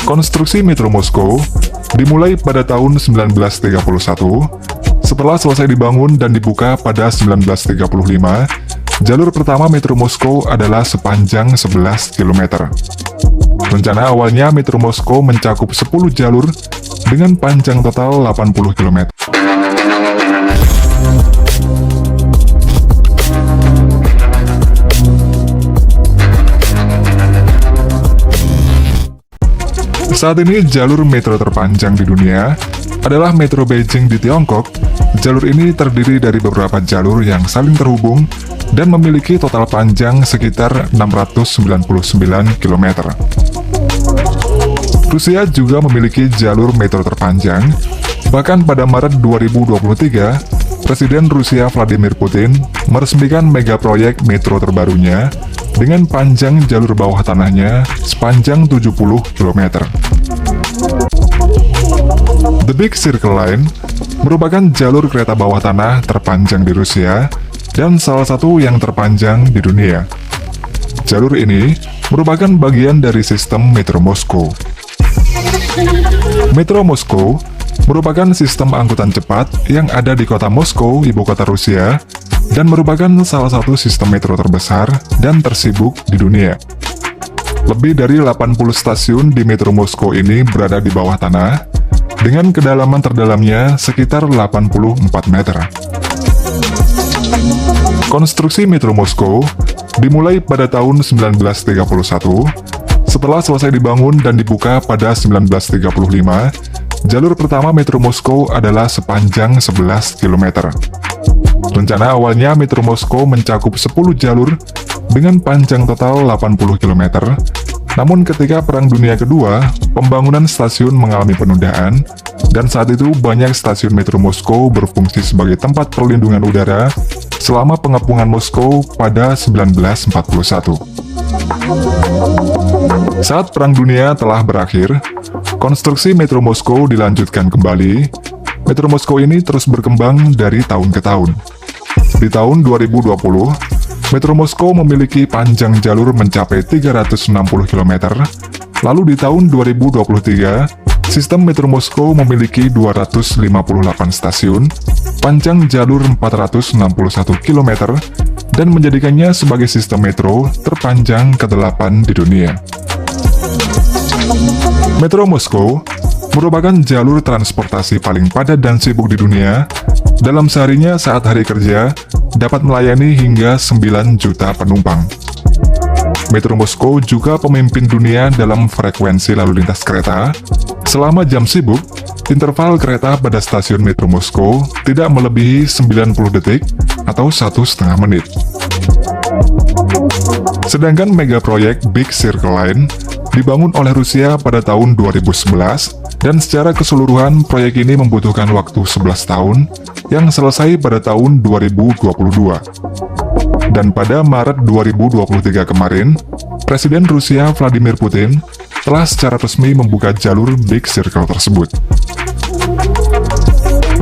Konstruksi Metro Moskow dimulai pada tahun 1931. Setelah selesai dibangun dan dibuka pada 1935, jalur pertama Metro Moskow adalah sepanjang 11 km. Rencana awalnya Metro Moskow mencakup 10 jalur dengan panjang total 80 km. Saat ini jalur metro terpanjang di dunia adalah Metro Beijing di Tiongkok. Jalur ini terdiri dari beberapa jalur yang saling terhubung dan memiliki total panjang sekitar 699 km. Rusia juga memiliki jalur metro terpanjang. Bahkan pada Maret 2023, Presiden Rusia Vladimir Putin meresmikan megaproyek metro terbarunya dengan panjang jalur bawah tanahnya sepanjang 70 km. The Big Circle Line merupakan jalur kereta bawah tanah terpanjang di Rusia dan salah satu yang terpanjang di dunia. Jalur ini merupakan bagian dari sistem Metro Moskow. Metro Moskow merupakan sistem angkutan cepat yang ada di kota Moskow, ibu kota Rusia, dan merupakan salah satu sistem metro terbesar dan tersibuk di dunia. Lebih dari 80 stasiun di Metro Moskow ini berada di bawah tanah, dengan kedalaman terdalamnya sekitar 84 meter. Konstruksi Metro Moskow dimulai pada tahun 1931. Setelah selesai dibangun dan dibuka pada 1935, jalur pertama Metro Moskow adalah sepanjang 11 km. Rencana awalnya Metro Moskow mencakup 10 jalur dengan panjang total 80 km. Namun ketika Perang Dunia Kedua, pembangunan stasiun mengalami penundaan, dan saat itu banyak stasiun Metro Moskow berfungsi sebagai tempat perlindungan udara selama pengepungan Moskow pada 1941. Saat Perang Dunia telah berakhir, konstruksi Metro Moskow dilanjutkan kembali. Metro Moskow ini terus berkembang dari tahun ke tahun. Di tahun 2020, Metro Moskow memiliki panjang jalur mencapai 360 km. Lalu di tahun 2023, sistem Metro Moskow memiliki 258 stasiun, panjang jalur 461 km, dan menjadikannya sebagai sistem metro terpanjang ke-8 di dunia. Metro Moskow merupakan jalur transportasi paling padat dan sibuk di dunia. Dalam seharinya saat hari kerja, dapat melayani hingga 9 juta penumpang. Metro Moskow juga pemimpin dunia dalam frekuensi lalu lintas kereta. Selama jam sibuk, interval kereta pada stasiun Metro Moskow tidak melebihi 90 detik atau 1,5 menit. Sedangkan megaproyek Big Circle Line dibangun oleh Rusia pada tahun 2011, dan secara keseluruhan proyek ini membutuhkan waktu 11 tahun yang selesai pada tahun 2022. Dan pada Maret 2023 kemarin, Presiden Rusia Vladimir Putin telah secara resmi membuka jalur Big Circle tersebut.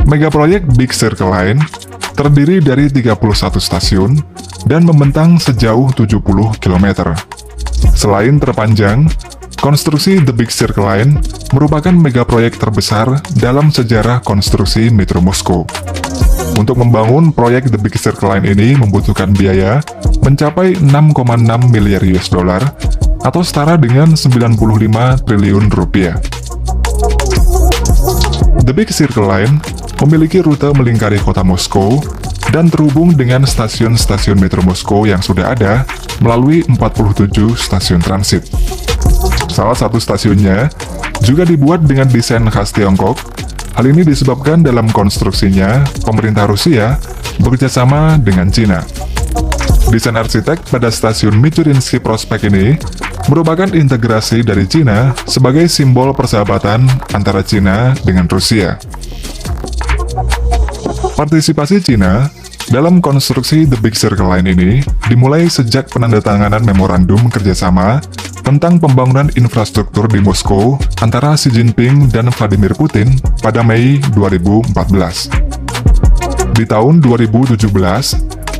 Megaproyek Big Circle Line terdiri dari 31 stasiun dan membentang sejauh 70 km. Selain terpanjang, konstruksi The Big Circle Line merupakan megaproyek terbesar dalam sejarah konstruksi Metro Moskow. Untuk membangun proyek The Big Circle Line ini membutuhkan biaya mencapai 6,6 miliar US dollar atau setara dengan 95 triliun rupiah. The Big Circle Line memiliki rute melingkari kota Moskow dan terhubung dengan stasiun-stasiun Metro Moskow yang sudah ada melalui 47 stasiun transit. Salah satu stasiunnya juga dibuat dengan desain khas Tiongkok. Hal ini disebabkan dalam konstruksinya, pemerintah Rusia bekerjasama dengan Cina. Desain arsitek pada stasiun Michurinsky Prospect ini merupakan integrasi dari Cina sebagai simbol persahabatan antara Cina dengan Rusia. Partisipasi Cina dalam konstruksi The Big Circle Line ini dimulai sejak penandatanganan memorandum kerjasama tentang pembangunan infrastruktur di Moskow antara Xi Jinping dan Vladimir Putin pada Mei 2014. Di tahun 2017,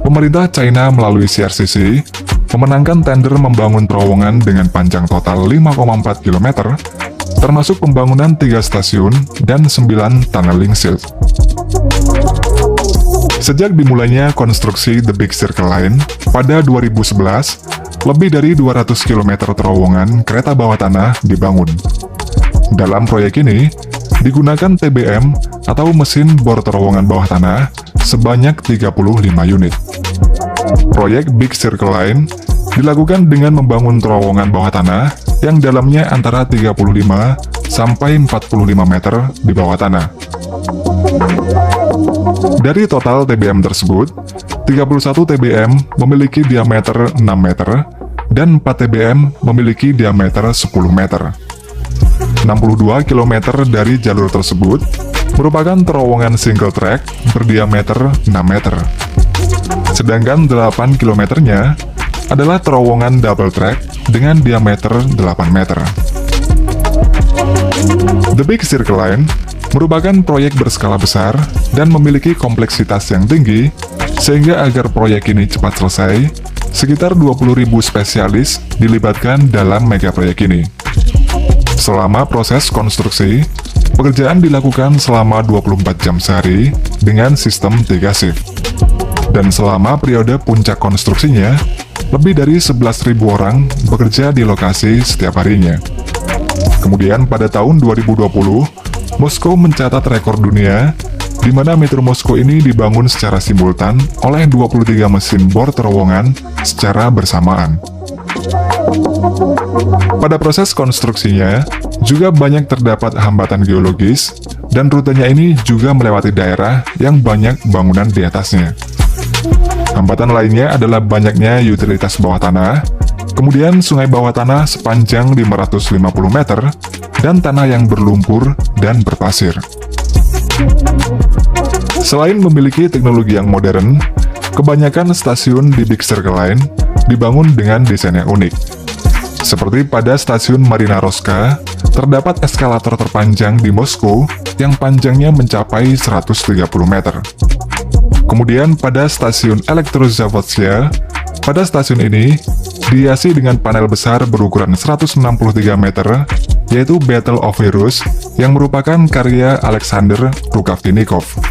pemerintah China melalui CRCC memenangkan tender membangun terowongan dengan panjang total 5,4 km termasuk pembangunan 3 stasiun dan 9 tunneling shield. Sejak dimulainya konstruksi The Big Circle Line pada 2011, lebih dari 200 km terowongan kereta bawah tanah dibangun. Dalam proyek ini, digunakan TBM atau mesin bor terowongan bawah tanah sebanyak 35 unit. Proyek Big Circle Line dilakukan dengan membangun terowongan bawah tanah yang dalamnya antara 35 sampai 45 meter di bawah tanah. Dari total TBM tersebut, 31 TBM memiliki diameter 6 meter dan 4 TBM memiliki diameter 10 meter. 62 km dari jalur tersebut merupakan terowongan single track berdiameter 6 meter. Sedangkan 8 kilometernya adalah terowongan double track dengan diameter 8 meter. The Big Circle Line merupakan proyek berskala besar dan memiliki kompleksitas yang tinggi, sehingga agar proyek ini cepat selesai, sekitar 20.000 spesialis dilibatkan dalam mega proyek ini. Selama proses konstruksi, pekerjaan dilakukan selama 24 jam sehari dengan sistem 3 shift. Dan selama periode puncak konstruksinya, lebih dari 11.000 orang bekerja di lokasi setiap harinya. Kemudian pada tahun 2020, Moskow mencatat rekor dunia, di mana Metro Moskow ini dibangun secara simultan oleh 23 mesin bor terowongan secara bersamaan. Pada proses konstruksinya, juga banyak terdapat hambatan geologis, dan rutenya ini juga melewati daerah yang banyak bangunan di atasnya. Hambatan lainnya adalah banyaknya utilitas bawah tanah, kemudian sungai bawah tanah sepanjang 550 meter, dan tanah yang berlumpur dan berpasir. Selain memiliki teknologi yang modern, kebanyakan stasiun di Big Circle Line dibangun dengan desain yang unik. Seperti pada stasiun Marina Roska, terdapat eskalator terpanjang di Moskow yang panjangnya mencapai 130 meter. Kemudian pada stasiun Elektrozavodskaya, pada stasiun ini dihiasi dengan panel besar berukuran 163 meter, yaitu Battle of Heroes yang merupakan karya Alexander Rukavnikovs.